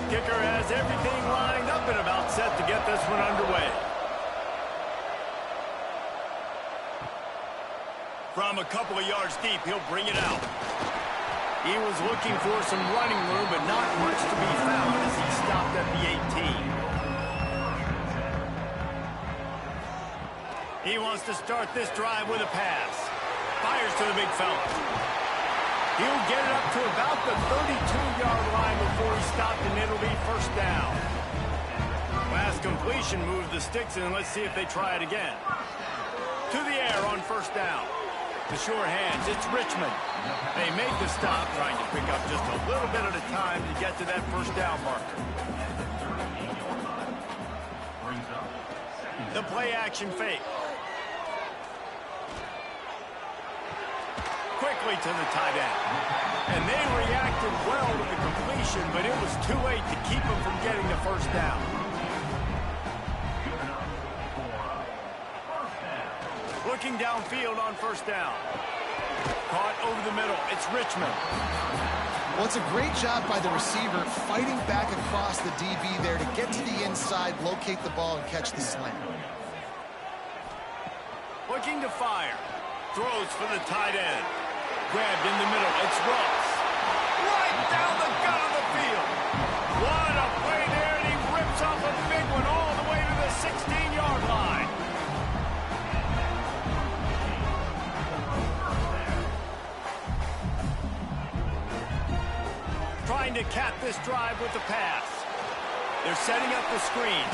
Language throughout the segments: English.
kicker has everything lined up and about set to get this one underway. From a couple of yards deep, he'll bring it out. He was looking for some running room, but not much to be found as he stopped at the 18. He wants to start this drive with a pass. Fires to the big fella. He'll get it up to about the 32-yard line before he stopped, and it'll be first down. Last completion moved the sticks in, and let's see if they try it again. To the air on first down. The sure hands, it's Richmond. They make the stop, trying to pick up just a little bit at a time to get to that first down marker. The play-action fake. Quickly to the tight end. And they reacted well to the completion, but it was too late to keep them from getting the first down. Looking downfield on first down. Caught over the middle. It's Richmond. Well, it's a great job by the receiver fighting back across the DB there to get to the inside, locate the ball, and catch the slant. Looking to fire. Throws for the tight end. Grabbed in the middle. It's Ross. Right down the gut of the field. What a play there, and he rips off a big one all the way to the 16-yard line. Trying to cap this drive with the pass. They're setting up the screen.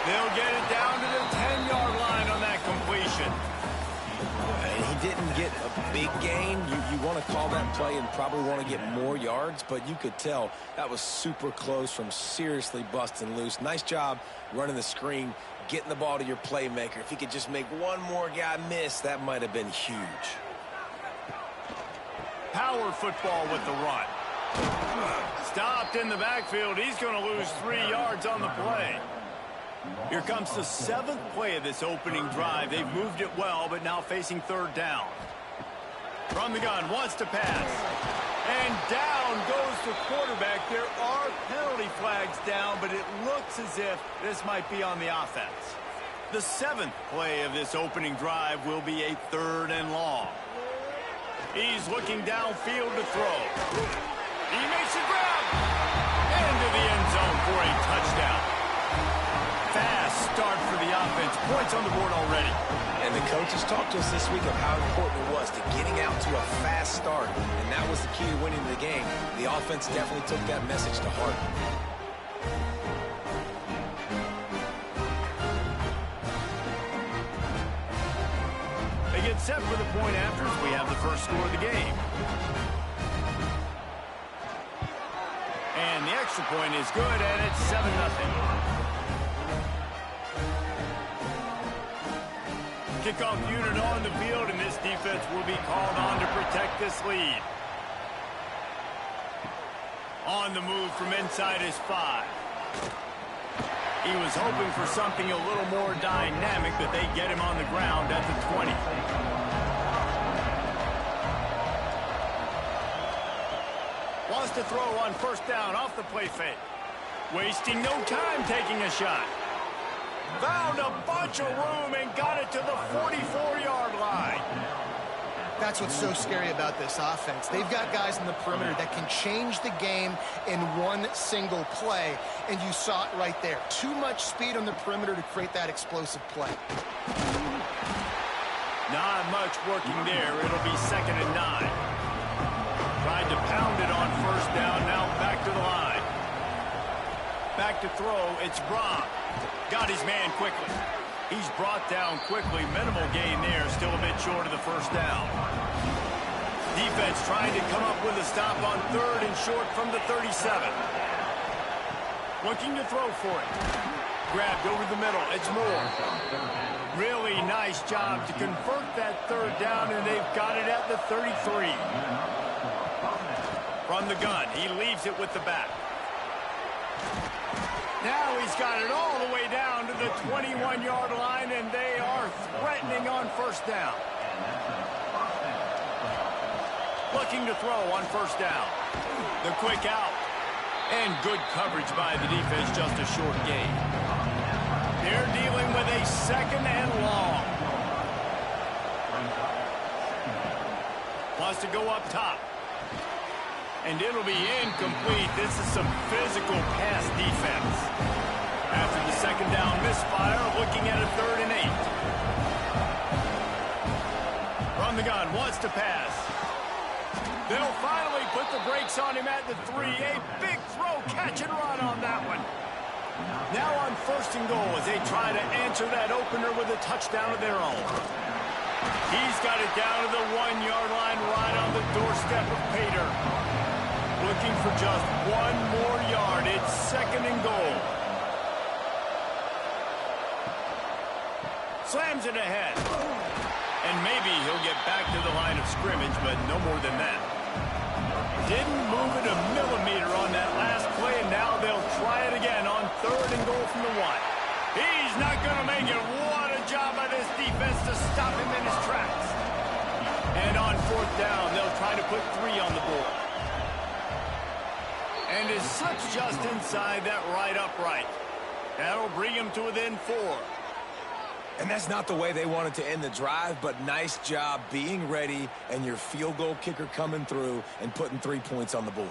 They'll get it down to the 10-yard line on that completion. He didn't get a big gain. You want to call that play and probably want to get more yards, but you could tell that was super close from seriously busting loose. Nice job running the screen, getting the ball to your playmaker. If he could just make one more guy miss, that might have been huge. Power football with the run. Stopped in the backfield. He's going to lose 3 yards on the play. Here comes the 7th play of this opening drive. They've moved it well, but now facing third down. From the gun, wants to pass. And down goes the quarterback. There are penalty flags down, but it looks as if this might be on the offense. The 7th play of this opening drive will be a 3rd and long. He's looking downfield to throw. He makes a grab. Into the end zone for a touchdown. Fast start for the offense. Points on the board already. And the coaches talked to us this week of how important it was to getting out to a fast start. And that was the key to winning the game. The offense definitely took that message to heart. They get set for the point after as we have the first score of the game. And the extra point is good, and it's 7-0. Kickoff unit on the field, and this defense will be called on to protect this lead. On the move from inside his 5. He was hoping for something a little more dynamic, but they get him on the ground at the 20. Wants to throw on first down off the play fake. Wasting no time taking a shot. Found a bunch of room and got it to the 44-yard line. That's what's so scary about this offense. They've got guys in the perimeter that can change the game in one single play, and you saw it right there. Too much speed on the perimeter to create that explosive play. Not much working there. It'll be 2nd and 9. Tried to pound it on first down, now back to the line. Back to throw, it's Braun. Got his man quickly. He's brought down quickly. Minimal gain there, still a bit short of the first down. Defense trying to come up with a stop on 3rd and short from the 37. Looking to throw for it. Grabbed over the middle, it's Moore. Really nice job to convert that 3rd down, and they've got it at the 33. From the gun, he leaves it with the back. Now he's got it all the way down to the 21-yard line, and they are threatening on first down. Looking to throw on first down. The quick out. And good coverage by the defense, just a short gain. They're dealing with a second and long. Wants to go up top. And it'll be incomplete. This is some physical pass defense. After the second down misfire, looking at a 3rd and 8. From the gun, wants to pass. They'll finally put the brakes on him at the 3. A big throw, catch and run on that one. Now on 1st and goal as they try to answer that opener with a touchdown of their own. He's got it down to the 1-yard line right on the doorstep of Pater. Looking for just one more yard. It's 2nd and goal. Slams it ahead. And maybe he'll get back to the line of scrimmage, but no more than that. Didn't move it a millimeter on that last play, and now they'll try it again on 3rd and goal from the 1. He's not going to make it. What a job by this defense to stop him in his tracks. And on 4th down, they'll try to put 3 on the board. And is slips just inside that right upright. That'll bring him to within 4. And that's not the way they wanted to end the drive, but nice job being ready and your field goal kicker coming through and putting 3 points on the board.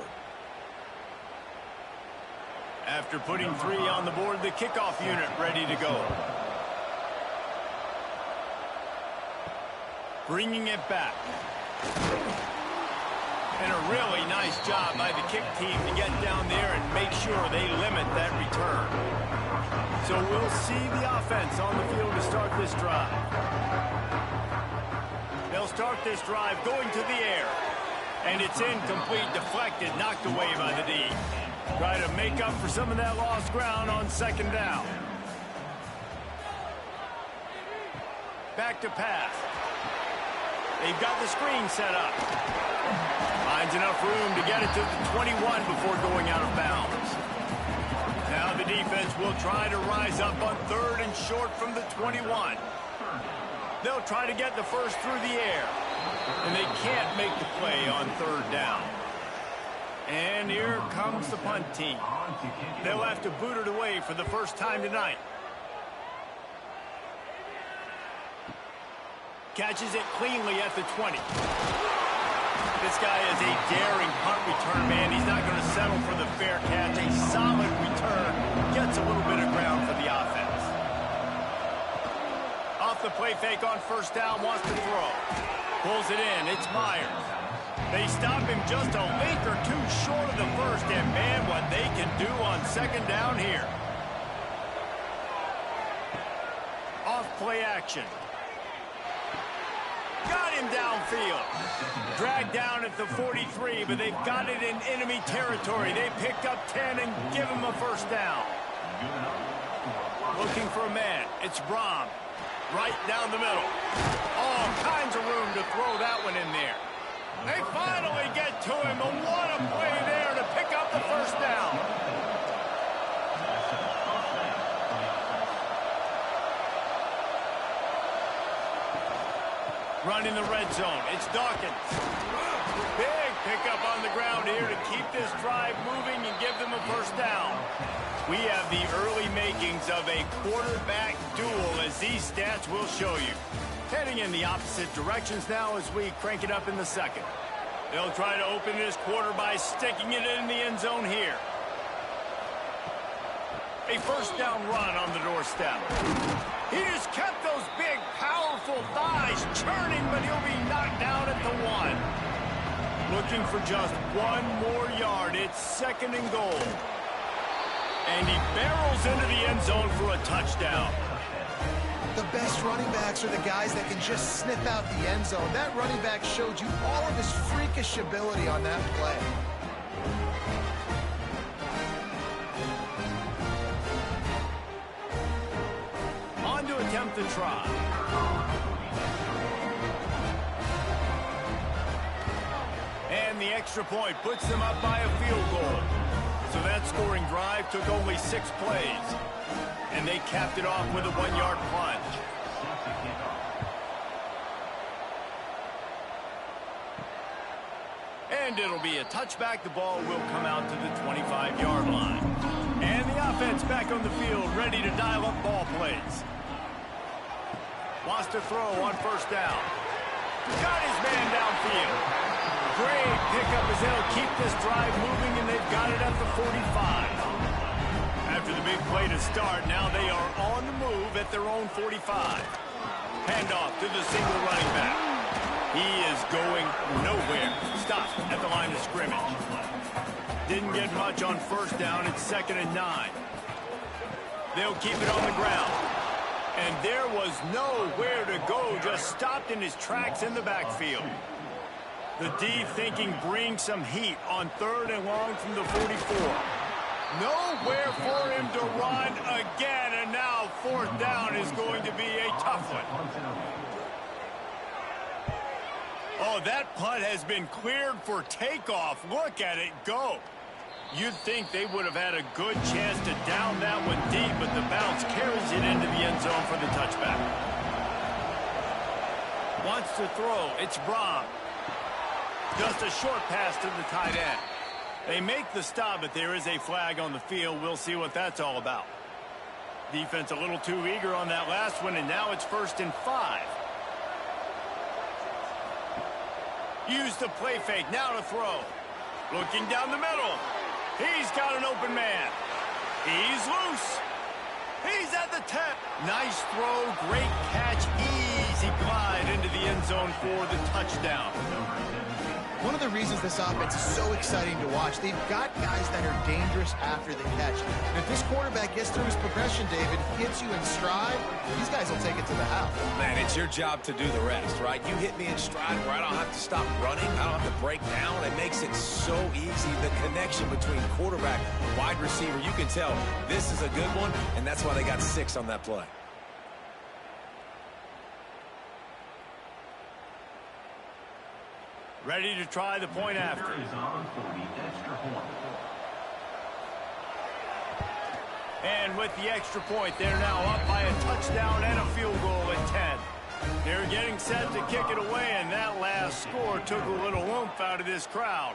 After putting 3 on the board, the kickoff unit ready to go. Bringing it back. And a really nice job by the kick team to get down there and make sure they limit that return. So we'll see the offense on the field to start this drive. They'll start this drive going to the air. And it's incomplete, deflected, knocked away by the D. Try to make up for some of that lost ground on 2nd down. Back to pass. They've got the screen set up. Finds enough room to get it to the 21 before going out of bounds. Now the defense will try to rise up on 3rd and short from the 21. They'll try to get the first through the air. And they can't make the play on 3rd down. And here comes the punt team. They'll have to boot it away for the first time tonight. Catches it cleanly at the 20. This guy is a daring punt return man. He's not going to settle for the fair catch. A solid return. Gets a little bit of ground for the offense. Off the play fake on 1st down. Wants to throw. Pulls it in. It's Myers. They stop him just a link or 2 short of the 1st. And man, what they can do on 2nd down here. Off play action. Got him downfield. Dragged down at the 43, but they've got it in enemy territory. They picked up 10 and give him a 1st down. Looking for a man. It's Braun. Right down the middle. All kinds of room to throw that one in there. They finally get to him, but what a play there to pick up the 1st down. Run in the red zone. It's Dawkins. Big pickup on the ground here to keep this drive moving and give them a 1st down. We have the early makings of a quarterback duel, as these stats will show you. Heading in the opposite directions now as we crank it up in the 2nd. They'll try to open this quarter by sticking it in the end zone here. A 1st down run on the doorstep. He just kept those big, powerful thighs churning, but he'll be knocked down at the 1. Looking for just 1 more yard. It's 2nd and goal. And he barrels into the end zone for a touchdown. The best running backs are the guys that can just sniff out the end zone. That running back showed you all of his freakish ability on that play. On to attempt the try. And the extra point puts them up by a field goal. So that scoring drive took only 6 plays. And they capped it off with a 1-yard plunge. And it'll be a touchback. The ball will come out to the 25-yard offense back on the field, ready to dial up ball plays. Wants to throw on first down. Got his man downfield. Great pickup as they'll keep this drive moving, and they've got it at the 45. After the big play to start, now they are on the move at their own 45. Handoff to the single running back. He is going nowhere. Stopped at the line of scrimmage. Didn't get much on first down. It's 2nd and 9. They'll keep it on the ground. And there was nowhere to go. Just stopped in his tracks in the backfield. The D thinking bring some heat on 3rd and long from the 44. Nowhere for him to run again. And now 4th down is going to be a tough one. Oh, that punt has been cleared for takeoff. Look at it go. You'd think they would have had a good chance to down that one deep, but the bounce carries it into the end zone for the touchback. Wants to throw. It's Braun. Just a short pass to the tight end. They make the stop, but there is a flag on the field. We'll see what that's all about. Defense a little too eager on that last one, and now it's 1st and 5. Use the play fake. Now to throw. Looking down the middle. He's got an open man. He's loose. He's at the 10. Nice throw. Great catch. Easy glide into the end zone for the touchdown. One of the reasons this offense is so exciting to watch, they've got guys that are dangerous after the catch. And if this quarterback gets through his progression, David, hits you in stride, these guys will take it to the house. Man, it's your job to do the rest, right? You hit me in stride where I don't have to stop running. I don't have to break down. It makes it so easy. The connection between quarterback, wide receiver, you can tell this is a good one, and that's why they got 6 on that play. Ready to try the point after. And with the extra point, they're now up by a touchdown and a field goal at 10. They're getting set to kick it away, and that last score took a little oomph out of this crowd.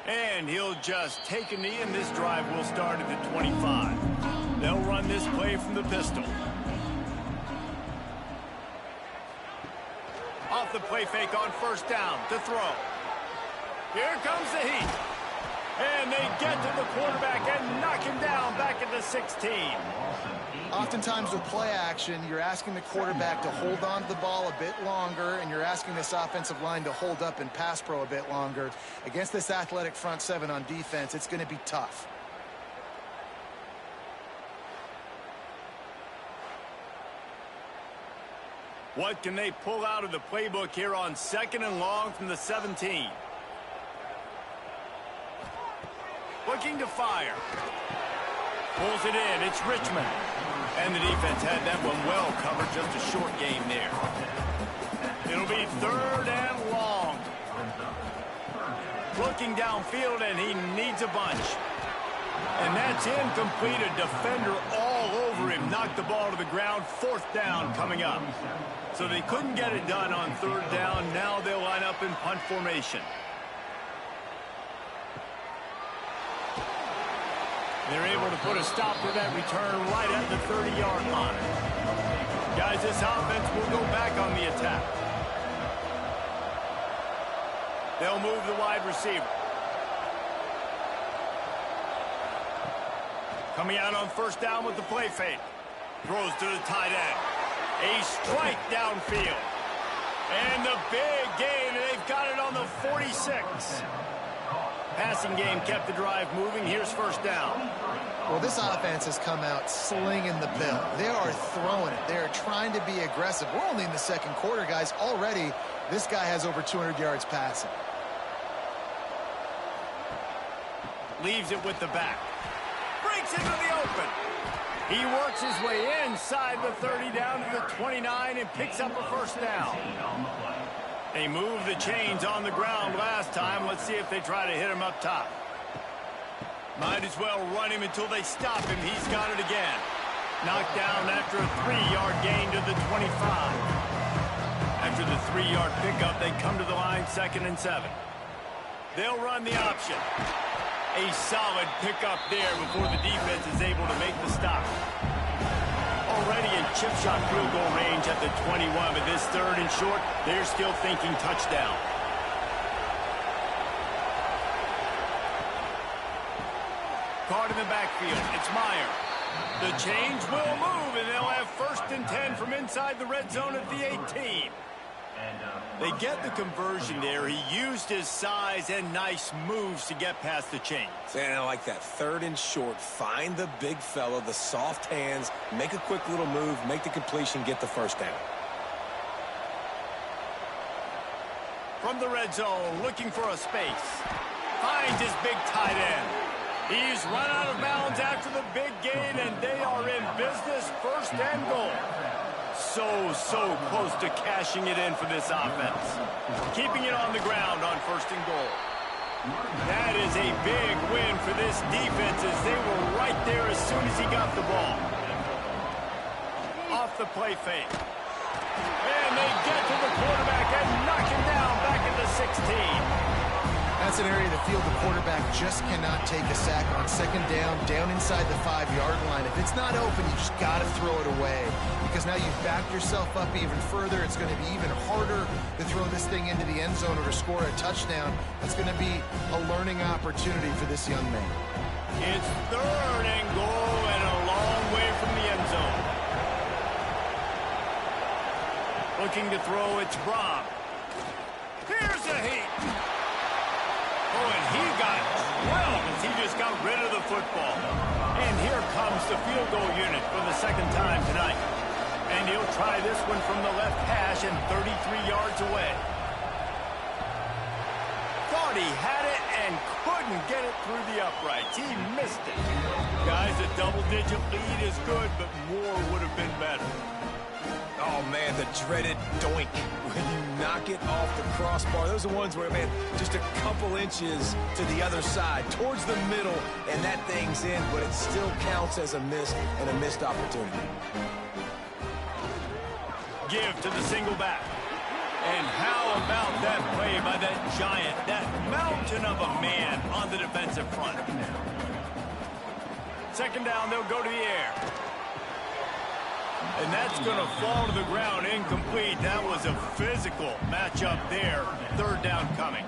And he'll just take a knee, and this drive will start at the 25. They'll run this play from the pistol. Off the play fake on first down to throw. Here comes the heat. And they get to the quarterback and knock him down back at the 16. Oftentimes with play action, you're asking the quarterback to hold on to the ball a bit longer, and you're asking this offensive line to hold up in pass pro a bit longer. Against this athletic front 7 on defense, it's going to be tough. What can they pull out of the playbook here on 2nd and long from the 17? Looking to fire. Pulls it in. It's Richmond. And the defense had that one well covered. Just a short game there. It'll be 3rd and long. Looking downfield, and he needs a bunch. And that's incomplete. A defender all over him. Knocked the ball to the ground. 4th down coming up. So they couldn't get it done on 3rd down. Now they'll line up in punt formation. They're able to put a stop to that return right at the 30-yard line. Guys, this offense will go back on the attack. They'll move the wide receiver. Coming out on first down with the play fake. Throws to the tight end. A strike downfield. And the big gain. They've got it on the 46. Passing game kept the drive moving. Here's first down. Well, this offense has come out slinging the bill. They are throwing it. They are trying to be aggressive. We're only in the 2nd quarter, guys. Already, this guy has over 200 yards passing. Leaves it with the back. Breaks into the open. He works his way inside the 30 down to the 29 and picks up a first down. They moved the chains on the ground last time. Let's see if they try to hit him up top. Might as well run him until they stop him. He's got it again. Knocked down after a 3-yard gain to the 25. After the 3-yard pickup, they come to the line 2nd and 7. They'll run the option. A solid pickup there before the defense is able to make the stop. Already in chip shot field goal range at the 21, but this third and short, they're still thinking touchdown. Caught in the backfield, it's Meyer. The change will move, and they'll have 1st and 10 from inside the red zone at the 18. They get the conversion there. He used his size and nice moves to get past the chains. And I like that 3rd and short. Find the big fella, the soft hands, make a quick little move, make the completion, get the 1st down. From the red zone, looking for a space. Finds his big tight end. He's run out of bounds after the big gain, and they are in business, 1st and goal. So close to cashing it in for this offense. Keeping it on the ground on 1st and goal. That is a big win for this defense as they were right there as soon as he got the ball. Off the play fake. And they get to the quarterback and knock him down back at the 16. That's an area of the field the quarterback just cannot take a sack on. 2nd down inside the 5-yard line. If it's not open, you just got to throw it away. Because now you've backed yourself up even further. It's going to be even harder to throw this thing into the end zone or to score a touchdown. That's going to be a learning opportunity for this young man. It's 3rd and goal and a long way from the end zone. Looking to throw, it's Brom. Here's a heat. Oh, and he got drilled as he just got rid of the football. And here comes the field goal unit for the 2nd time tonight. And he'll try this one from the left hash and 33 yards away. Thought he had it and couldn't get it through the uprights. He missed it. Guys, a double-digit lead is good, but more would have been better. Oh, man, the dreaded doink when you knock it off the crossbar. Those are the ones where, man, just a couple inches to the other side, towards the middle, and that thing's in, but it still counts as a miss and a missed opportunity. Give to the single back. And how about that play by that giant, that mountain of a man on the defensive front? 2nd down, they'll go to the air. And that's going to fall to the ground incomplete. That was a physical matchup there. 3rd down coming.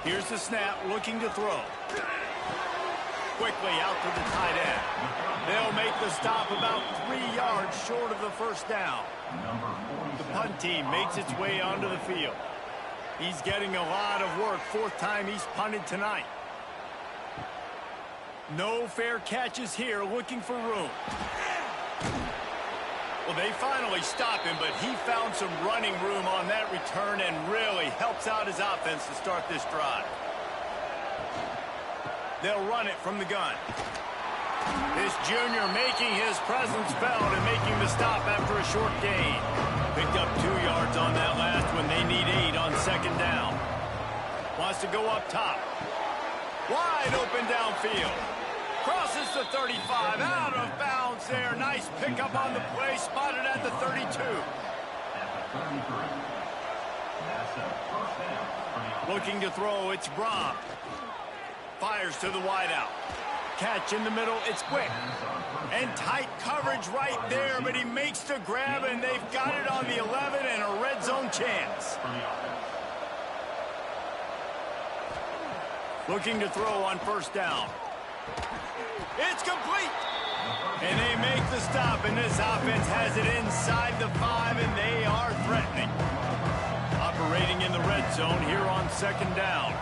Here's the snap, looking to throw. Quickly out to the tight end. They'll make the stop about 3 yards short of the 1st down. The punt team makes its way onto the field. He's getting a lot of work. 4th time he's punted tonight. No fair catches here, looking for room. Well, they finally stop him, but he found some running room on that return and really helps out his offense to start this drive. They'll run it from the gun. This junior making his presence felt and making the stop after a short gain. Picked up 2 yards on that last one. They need 8 on 2nd down. Wants to go up top. Wide open downfield. Crosses the 35, out of bounds there. Nice pickup on the play, spotted at the 32. Looking to throw, it's Brom. Fires to the wideout. Catch in the middle, it's quick. And tight coverage right there, but he makes the grab, and they've got it on the 11 and a red zone chance. Looking to throw on 1st down. It's complete. And they make the stop, and this offense has it inside the 5, and they are threatening. Operating in the red zone here on 2nd down.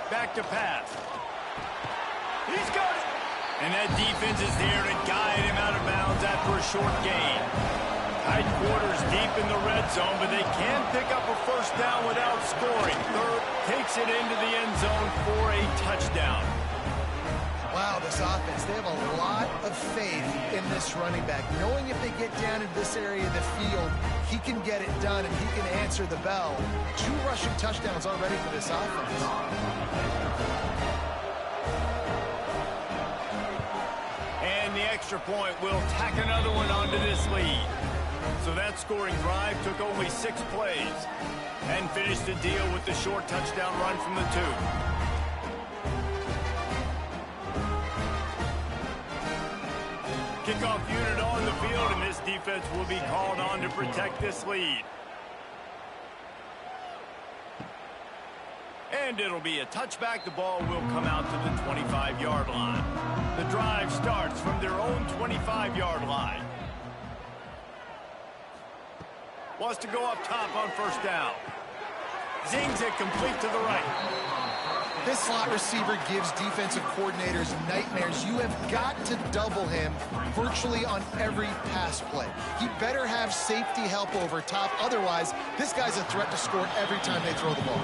Back to pass. He's got it. And that defense is there to guide him out of bounds after a short gain. Tight quarters deep in the red zone, but they can pick up a 1st down without scoring. 3rd takes it into the end zone for a touchdown. Wow, this offense, they have a lot of faith in this running back. Knowing if they get down into this area of the field, he can get it done and he can answer the bell. 2 rushing touchdowns already for this offense. And the extra point will tack another one onto this lead. So that scoring drive took only 6 plays. And and finish the deal with the short touchdown run from the 2. Kickoff unit on the field, and this defense will be called on to protect this lead. And it'll be a touchback. The ball will come out to the 25-yard line. The drive starts from their own 25-yard line. Wants to go up top on first down. Zings it complete to the right. This slot receiver gives defensive coordinators nightmares. You have got to double him virtually on every pass play. He better have safety help over top. Otherwise, this guy's a threat to score every time they throw the ball.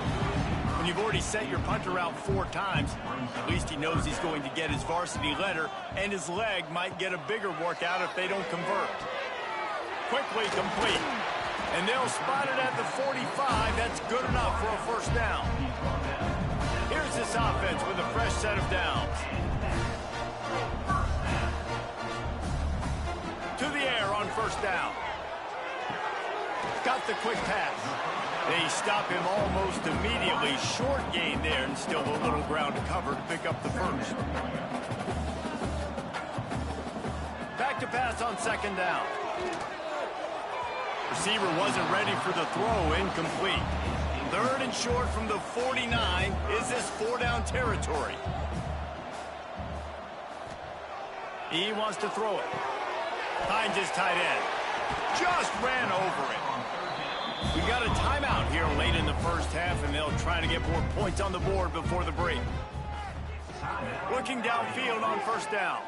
When you've already sent your punter out 4 times, at least he knows he's going to get his varsity letter, and his leg might get a bigger workout if they don't convert. Quickly complete. And they'll spot it at the 45. That's good enough for a first down. Here's this offense with a fresh set of downs. To the air on first down. Got the quick pass. They stop him almost immediately. Short gain there, and still a little ground to cover to pick up the first. Back to pass on second down. Receiver wasn't ready for the throw. Incomplete. Third and short from the 49. Is this 4-down territory? He wants to throw it. Finds his tight end. Just ran over it. We got a timeout here late in the first half, and they'll try to get more points on the board before the break. Looking downfield on first down.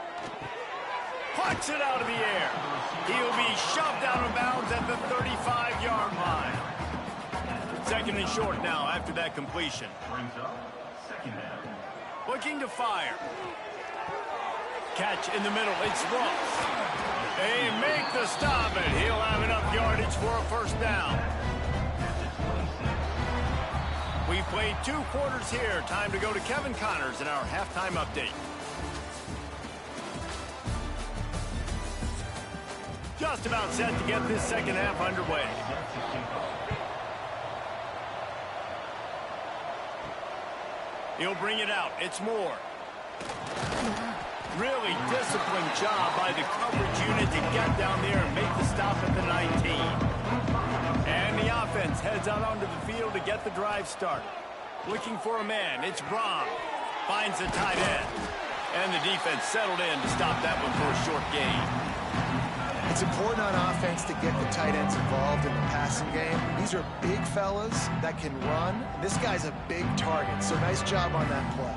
Puts it out of the air. He'll be shoved out of bounds at the 35-yard line. Second and short now after that completion. Looking to fire. Catch in the middle. It's Ross. They make the stop, and he'll have enough yardage for a first down. We've played 2 quarters here. Time to go to Kevin Connors in our halftime update. Just about set to get this second half underway. He'll bring it out. It's Moore. Really disciplined job by the coverage unit to get down there and make the stop at the 19. And the offense heads out onto the field to get the drive started. Looking for a man. It's Braun. Finds the tight end. And the defense settled in to stop that one for a short gain. It's important on offense to get the tight ends involved in the passing game. These are big fellas that can run. This guy's a big target, so nice job on that play.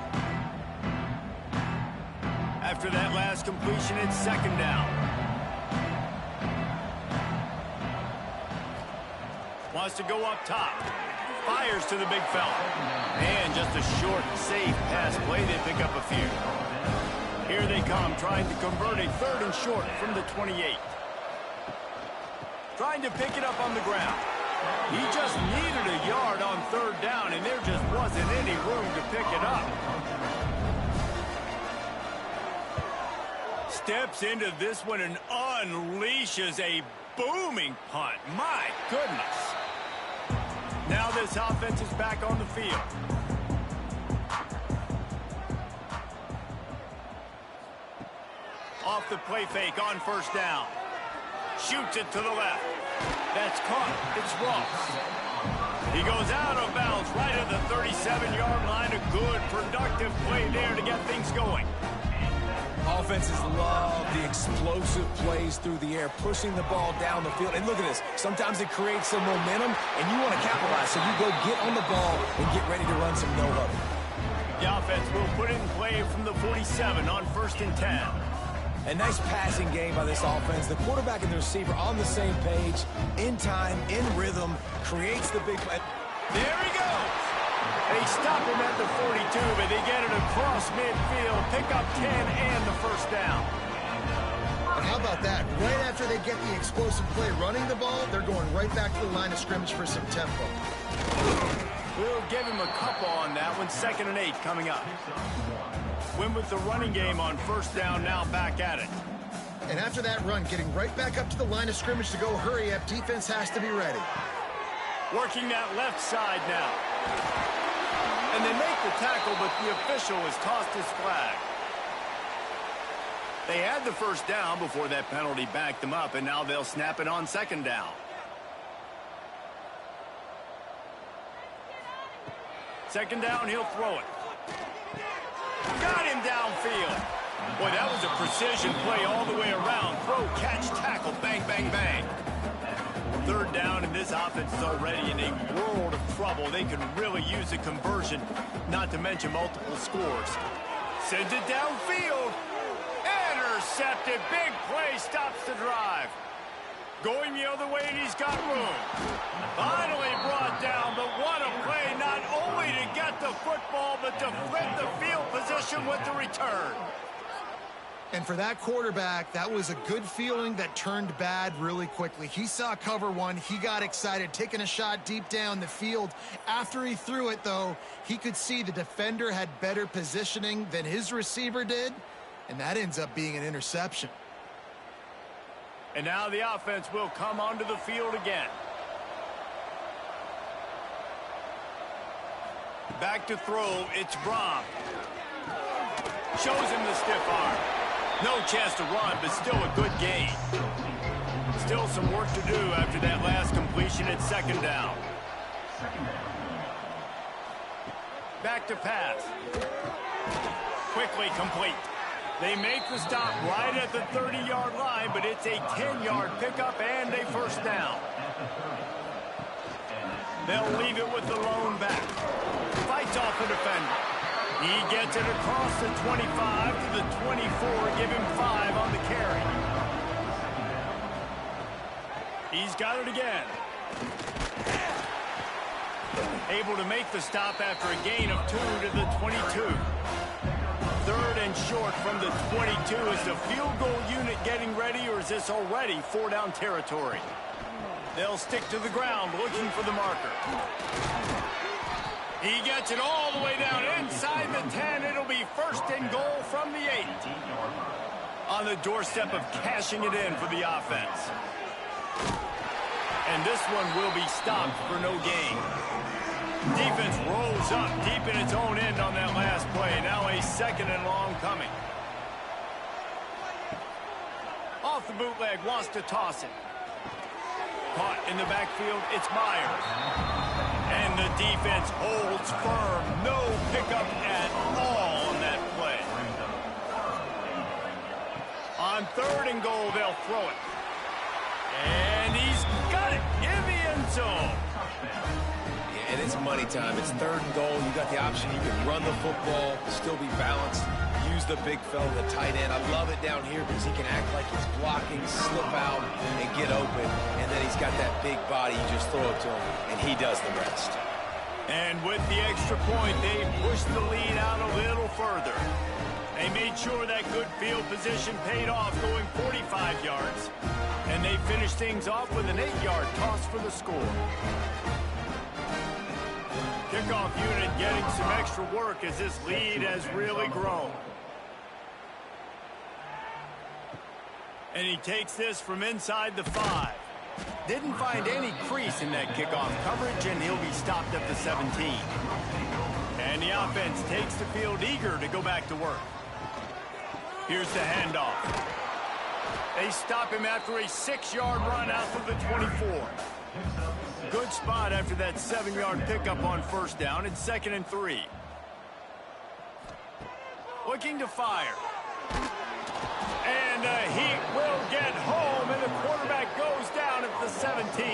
After that last completion, it's second down. Wants to go up top. Fires to the big fella. And just a short, safe pass play. They pick up a few. Here they come, trying to convert a third and short from the 28. Trying to pick it up on the ground. He just needed a yard on third down, and there just wasn't any room to pick it up. Steps into this one and unleashes a booming punt. My goodness. Now this offense is back on the field. Off the play fake on first down. Shoots it to the left. That's caught. It's Ross. He goes out of bounds right at the 37-yard line. A good, productive play there to get things going. Offenses love the explosive plays through the air, pushing the ball down the field. And look at this. Sometimes it creates some momentum, and you want to capitalize. So you go get on the ball and get ready to run some no-huddle. The offense will put it in play from the 47 on first and 10. A nice passing game by this offense. The quarterback and the receiver on the same page, in time, in rhythm, creates the big play. There he goes. They stop him at the 42, but they get it across midfield, pick up 10 and the first down. And how about that? Right after they get the explosive play running the ball, they're going right back to the line of scrimmage for some tempo. We'll give him a couple on that one. 2nd and 8 coming up. Win with the running game on first down, now back at it. And after that run, getting right back up to the line of scrimmage to go hurry up, defense has to be ready. Working that left side now. And they make the tackle, but the official has tossed his flag. They had the first down before that penalty backed them up, and now they'll snap it on second down. Second down, he'll throw it. Got him downfield. Boy, that was a precision play all the way around. Throw, catch, tackle, bang, bang, bang. Third down, and this offense is already in a world of trouble. They could really use a conversion, not to mention multiple scores. Sends it downfield. Intercepted. Big play stops the drive. Going the other way, and he's got room. Finally brought down, but what a play, not only to get the football, but to flip the field position with the return. And for that quarterback, that was a good feeling that turned bad really quickly. He saw cover one. He got excited, taking a shot deep down the field. After he threw it, though, he could see the defender had better positioning than his receiver did, and that ends up being an interception. And now the offense will come onto the field again. Back to throw, it's Brom. Shows him the stiff arm. No chance to run, but still a good gain. Still some work to do after that last completion at second down. Back to pass. Quickly complete. They make the stop right at the 30-yard line, but it's a 10-yard pickup and a first down. They'll leave it with the lone back. Fights off the defender. He gets it across the 25 to the 24, give him 5 on the carry. He's got it again. Able to make the stop after a gain of 2 to the 22. Third and short from the 22. Is the field goal unit getting ready, or is this already 4-down territory? They'll stick to the ground looking for the marker. He gets it all the way down inside the 10. It'll be first and goal from the 8. On the doorstep of cashing it in for the offense. And this one will be stopped for no gain. Defense rolls up deep in its own end on that last play. Now a second and long coming. Off the bootleg, wants to toss it. Caught in the backfield, it's Myers. And the defense holds firm. No pickup at all on that play. On third and goal, they'll throw it. And he's got it in the end zone. Yeah, and it's money time. It's third and goal. You got the option. You can run the football, still be balanced. Use the big fella, the tight end. I love it down here because he can act like he's blocking, slip out, and get open. And then he's got that big body. You just throw it to him, and he does the rest. And with the extra point, they pushed the lead out a little further. They made sure that good field position paid off, going 45 yards. And they finished things off with an 8-yard toss for the score. Kickoff unit getting some extra work as this lead has really grown. And he takes this from inside the 5. Didn't find any crease in that kickoff coverage, and he'll be stopped at the 17. And the offense takes the field eager to go back to work. Here's the handoff. They stop him after a 6-yard run out to the 24. Good spot after that 7-yard pickup on first down. It's 2nd and 3. Looking to fire. And he will get home, and the quarterback goes down at the 17.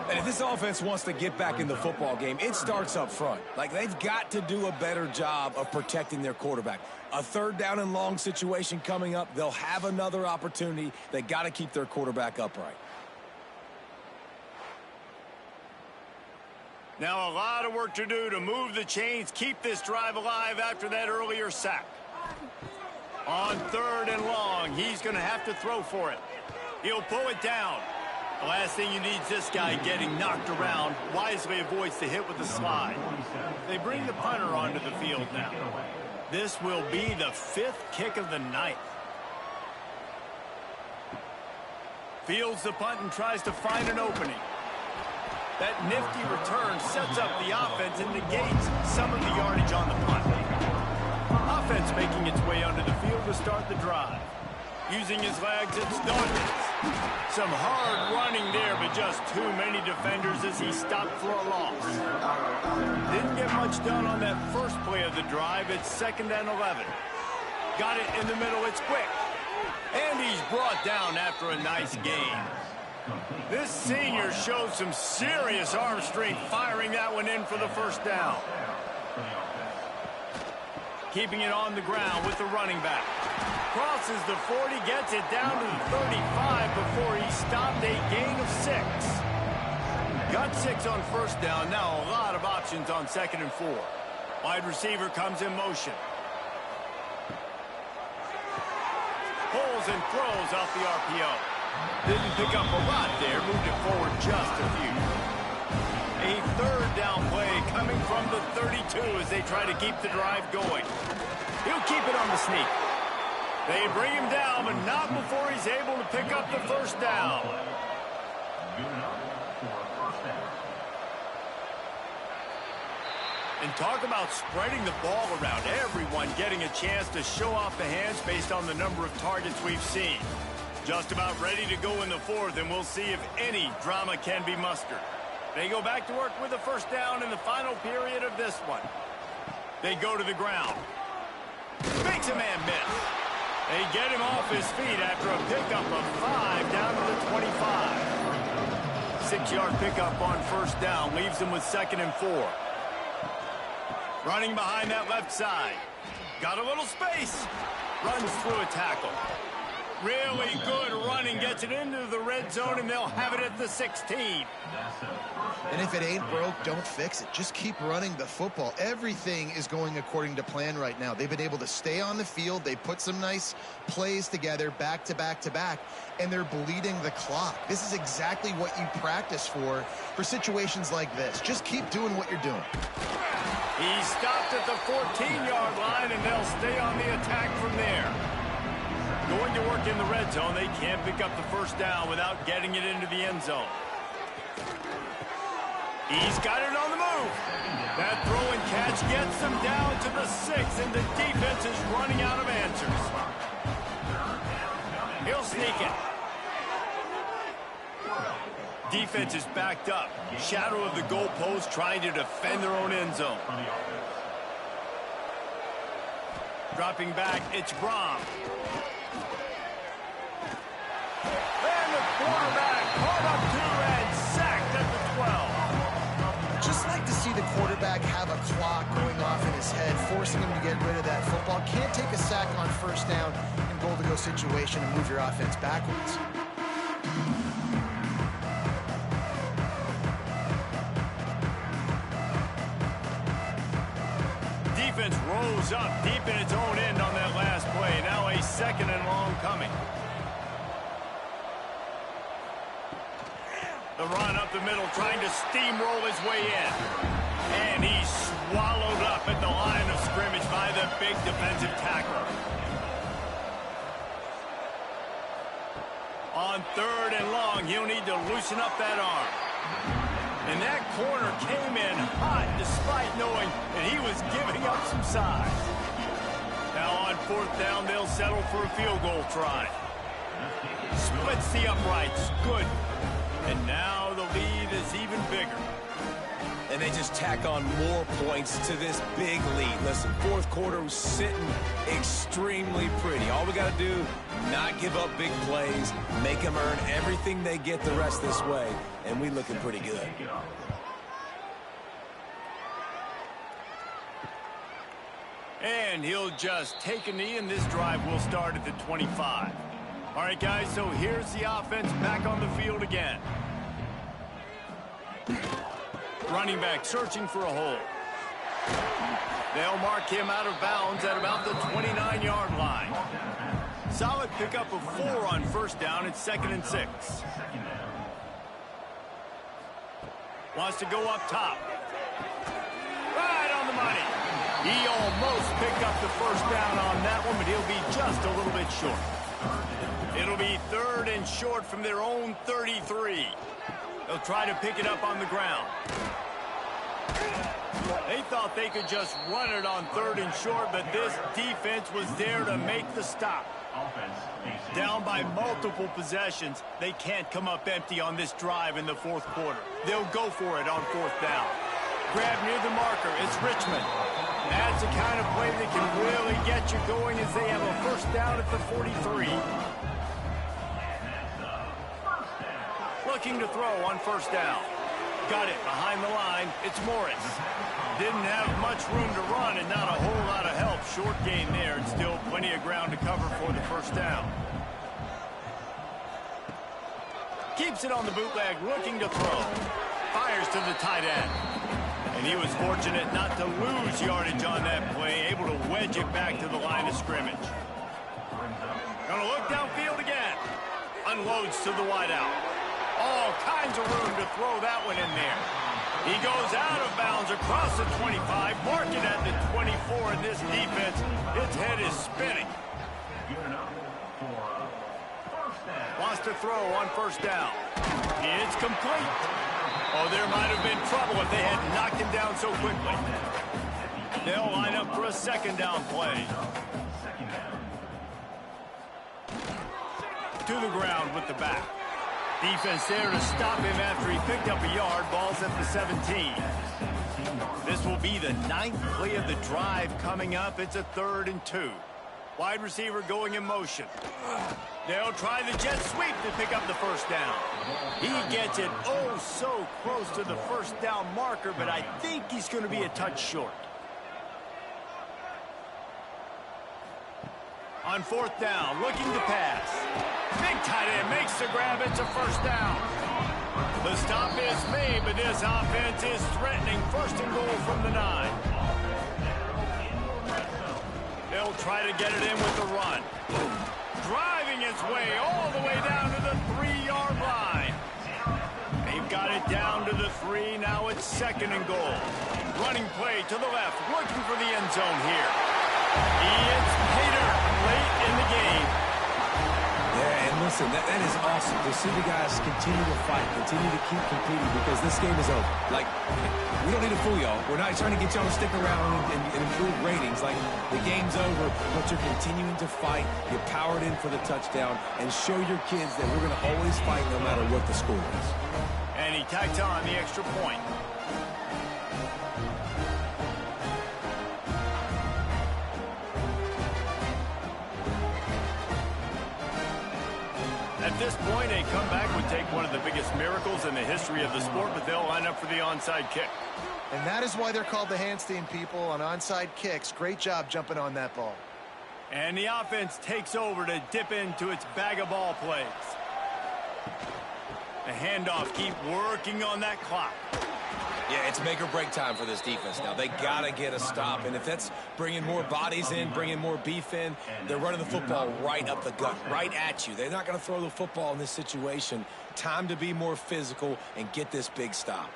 And if this offense wants to get back in the football game, it starts up front. Like, they've got to do a better job of protecting their quarterback. A 3rd down and long situation coming up. They'll have another opportunity. They got to keep their quarterback upright. Now a lot of work to do to move the chains, keep this drive alive after that earlier sack. On 3rd and long, he's going to have to throw for it. He'll pull it down. The last thing you need is this guy getting knocked around. Wisely avoids the hit with the slide. They bring the punter onto the field now. This will be the 5th kick of the night. Fields the punt and tries to find an opening. That nifty return sets up the offense and negates some of the yardage on the punt. Offense making its way onto the field to start the drive. Using his legs, it's Dawkins. Some hard running there, but just too many defenders as he stopped for a loss. Didn't get much done on that first play of the drive. It's 2nd and 11. Got it in the middle. It's quick. And he's brought down after a nice gain. This senior showed some serious arm strength firing that one in for the first down. Keeping it on the ground with the running back. Crosses the 40, gets it down to the 35 before he stopped, a gain of 6. Got 6 on first down. Now a lot of options on 2nd and 4. Wide receiver comes in motion. Pulls and throws off the RPO. Didn't pick up a lot there, moved it forward just a few. A 3rd down play coming from the 32 as they try to keep the drive going. He'll keep it on the sneak. They bring him down, but not before he's able to pick up the first down. And talk about spreading the ball around. Everyone getting a chance to show off the hands based on the number of targets we've seen. Just about ready to go in the 4th, and we'll see if any drama can be mustered. They go back to work with a first down in the final period of this one. They go to the ground. Makes a man miss. They get him off his feet after a pickup of 5 down to the 25. 6-yard pickup on first down leaves him with 2nd and 4. Running behind that left side. Got a little space. Runs through a tackle. Really good running, gets it into the red zone, and they'll have it at the 16. And if it ain't broke, don't fix it. Just keep running the football. Everything is going according to plan right now. They've been able to stay on the field. They put some nice plays together back to back to back, and they're bleeding the clock. This is exactly what you practice for situations like this. Just keep doing what you're doing. He stopped at the 14-yard line, and they'll stay on the attack from there. Going to work in the red zone. They can't pick up the first down without getting it into the end zone. He's got it on the move. That throw and catch gets them down to the 6, and the defense is running out of answers. He'll sneak it. Defense is backed up. Shadow of the goalpost trying to defend their own end zone. Dropping back, it's Brom. And the quarterback caught up to and sacked at the 12. Just like to see the quarterback have a clock going off in his head, forcing him to get rid of that football. Can't take a sack on first down in goal-to-go situation and move your offense backwards. Defense rose up deep in its own end on that last play. Now a 2nd and long coming. The run up the middle, trying to steamroll his way in. And he's swallowed up at the line of scrimmage by the big defensive tackle. On 3rd and long, he'll need to loosen up that arm. And that corner came in hot despite knowing that he was giving up some size. Now on 4th down, they'll settle for a field goal try. Splits the uprights. Good. And now the lead is even bigger. And they just tack on more points to this big lead. Listen, 4th quarter was sitting extremely pretty. All we got to do, not give up big plays, make them earn everything they get the rest this way, and we looking pretty good. And he'll just take a knee, and this drive will start at the 25. All right, guys, so here's the offense back on the field again. Running back searching for a hole. They'll mark him out of bounds at about the 29-yard line. Solid pickup of 4 on first down. It's 2nd and 6. Wants to go up top. Right on the money. He almost picked up the first down on that one, but he'll be just a little bit short. It'll be 3rd and short from their own 33. They'll try to pick it up on the ground. They thought they could just run it on 3rd and short, but this defense was there to make the stop. Down by multiple possessions, they can't come up empty on this drive in the 4th quarter. They'll go for it on 4th down. Grab near the marker. It's Richmond. That's the kind of play that can really get you going as they have a 1st down at the 43. Looking to throw on 1st down. Got it behind the line. It's Morris. Didn't have much room to run and not a whole lot of help. Short gain there and still plenty of ground to cover for the 1st down. Keeps it on the bootleg, looking to throw. Fires to the tight end. And he was fortunate not to lose yardage on that play, able to wedge it back to the line of scrimmage. Gonna look downfield again. Unloads to the wideout. All kinds of room to throw that one in there. He goes out of bounds across the 25, mark it at the 24, and this defense, its head is spinning. Wants to throw on 1st down. It's complete. Oh, there might have been trouble if they had knocked him down so quickly. They'll line up for a 2nd down play. To the ground with the back. Defense there to stop him after he picked up a yard. Ball's at the 17. This will be the 9th play of the drive coming up. It's a 3rd and 2. Wide receiver going in motion. They'll try the jet sweep to pick up the 1st down. He gets it oh so close to the 1st down marker, but I think he's going to be a touch short. On 4th down, looking to pass. Big tight end makes the grab. It's a 1st down. The stop is made, but this offense is threatening 1st and goal from the 9. They'll try to get it in with the run. Driving its way all the way down to the 3-yard line. They've got it down to the 3. Now it's 2nd and goal. Running play to the left, looking for the end zone here. It's Pater late in the game. Yeah, and listen, that is awesome to see the guys continue to fight, continue to keep competing, because this game is over. Like, we don't need to fool y'all. We're not trying to get y'all to stick around and improve ratings. Like, the game's over, but you're continuing to fight. You powered in for the touchdown, and show your kids that we're going to always fight no matter what the score is. And he tacked on the extra point. At this point, a comeback would take one of the biggest miracles in the history of the sport, but they'll line up for the onside kick. And that is why they're called the Handstein people on onside kicks. Great job jumping on that ball. And the offense takes over to dip into its bag of ball plays. The handoff, keep working on that clock. Yeah, it's make or break time for this defense now. They got to get a stop. And if that's bringing more bodies in, bringing more beef in, they're running the football right up the gut, right at you. They're not going to throw the football in this situation. Time to be more physical and get this big stop.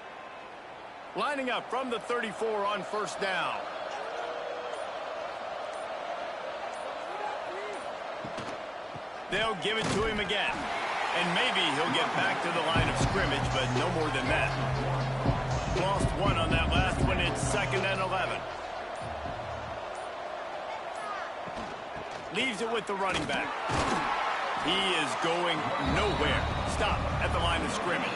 Lining up from the 34 on 1st down. They'll give it to him again. And maybe he'll get back to the line of scrimmage, but no more than that. Lost one on that last one. It's 2nd and 11. Leaves it with the running back. He is going nowhere. Stop at the line of scrimmage.